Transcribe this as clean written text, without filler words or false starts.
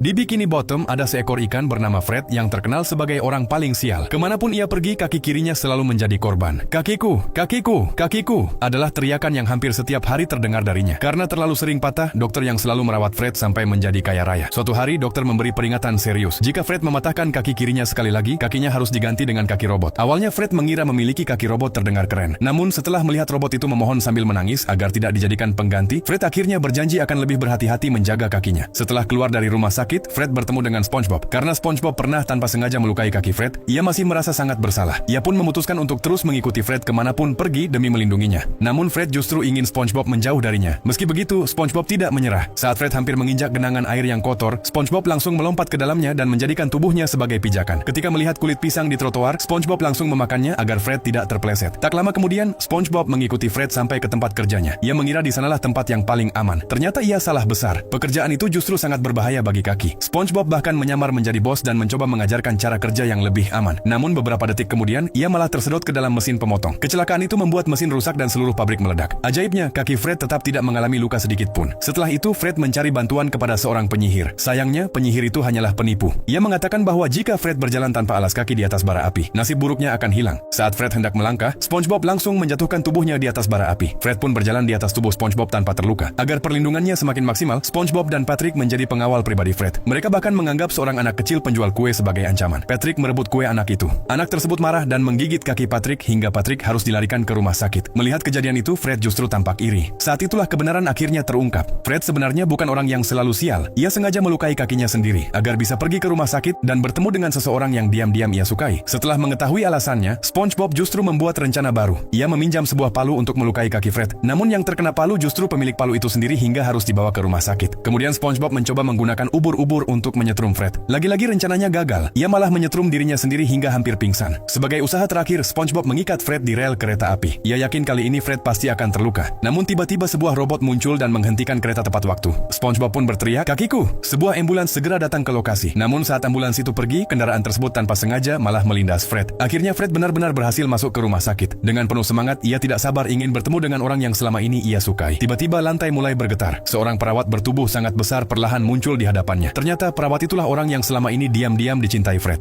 Di Bikini Bottom ada seekor ikan bernama Fred yang terkenal sebagai orang paling sial. Kemanapun ia pergi, kaki kirinya selalu menjadi korban. Kakiku, kakiku, kakiku adalah teriakan yang hampir setiap hari terdengar darinya. Karena terlalu sering patah, dokter yang selalu merawat Fred sampai menjadi kaya raya. Suatu hari, dokter memberi peringatan serius. Jika Fred mematahkan kaki kirinya sekali lagi, kakinya harus diganti dengan kaki robot. Awalnya Fred mengira memiliki kaki robot terdengar keren. Namun setelah melihat robot itu memohon sambil menangis agar tidak dijadikan pengganti, Fred akhirnya berjanji akan lebih berhati-hati menjaga kakinya. Setelah keluar dari rumah sakit, Fred bertemu dengan SpongeBob. Karena SpongeBob pernah tanpa sengaja melukai kaki Fred, ia masih merasa sangat bersalah. Ia pun memutuskan untuk terus mengikuti Fred kemanapun pergi demi melindunginya. Namun Fred justru ingin SpongeBob menjauh darinya. Meski begitu, SpongeBob tidak menyerah. Saat Fred hampir menginjak genangan air yang kotor, SpongeBob langsung melompat ke dalamnya dan menjadikan tubuhnya sebagai pijakan. Ketika melihat kulit pisang di trotoar, SpongeBob langsung memakannya agar Fred tidak terpeleset. Tak lama kemudian, SpongeBob mengikuti Fred sampai ke tempat kerjanya. Ia mengira di sanalah tempat yang paling aman. Ternyata ia salah besar. Pekerjaan itu justru sangat berbahaya bagi kaki. SpongeBob bahkan menyamar menjadi bos dan mencoba mengajarkan cara kerja yang lebih aman. Namun beberapa detik kemudian, ia malah tersedot ke dalam mesin pemotong. Kecelakaan itu membuat mesin rusak dan seluruh pabrik meledak. Ajaibnya, kaki Fred tetap tidak mengalami luka sedikit pun. Setelah itu, Fred mencari bantuan kepada seorang penyihir. Sayangnya, penyihir itu hanyalah penipu. Ia mengatakan bahwa jika Fred berjalan tanpa alas kaki di atas bara api, nasib buruknya akan hilang. Saat Fred hendak melangkah, SpongeBob langsung menjatuhkan tubuhnya di atas bara api. Fred pun berjalan di atas tubuh SpongeBob tanpa terluka. Agar perlindungannya semakin maksimal, SpongeBob dan Patrick menjadi pengawal pribadi Fred. Mereka bahkan menganggap seorang anak kecil penjual kue sebagai ancaman. Patrick merebut kue anak itu. Anak tersebut marah dan menggigit kaki Patrick hingga Patrick harus dilarikan ke rumah sakit. Melihat kejadian itu, Fred justru tampak iri. Saat itulah kebenaran akhirnya terungkap. Fred sebenarnya bukan orang yang selalu sial. Ia sengaja melukai kakinya sendiri agar bisa pergi ke rumah sakit dan bertemu dengan seseorang yang diam-diam ia sukai. Setelah mengetahui alasannya, SpongeBob justru membuat rencana baru. Ia meminjam sebuah palu untuk melukai kaki Fred. Namun yang terkena palu justru pemilik palu itu sendiri hingga harus dibawa ke rumah sakit. Kemudian SpongeBob mencoba menggunakan ubur-ubur untuk menyetrum Fred. Lagi-lagi rencananya gagal. Ia malah menyetrum dirinya sendiri hingga hampir pingsan. Sebagai usaha terakhir, SpongeBob mengikat Fred di rel kereta api. Ia yakin kali ini Fred pasti akan terluka. Namun tiba-tiba sebuah robot muncul dan menghentikan kereta tepat waktu. SpongeBob pun berteriak, "Kakiku!" Sebuah ambulans segera datang ke lokasi. Namun saat ambulans itu pergi, kendaraan tersebut tanpa sengaja malah melindas Fred. Akhirnya Fred benar-benar berhasil masuk ke rumah sakit. Dengan penuh semangat, ia tidak sabar ingin bertemu dengan orang yang selama ini ia sukai. Tiba-tiba lantai mulai bergetar. Seorang perawat bertubuh sangat besar perlahan muncul di hadapannya. Ternyata perawat itulah orang yang selama ini diam-diam dicintai Fred.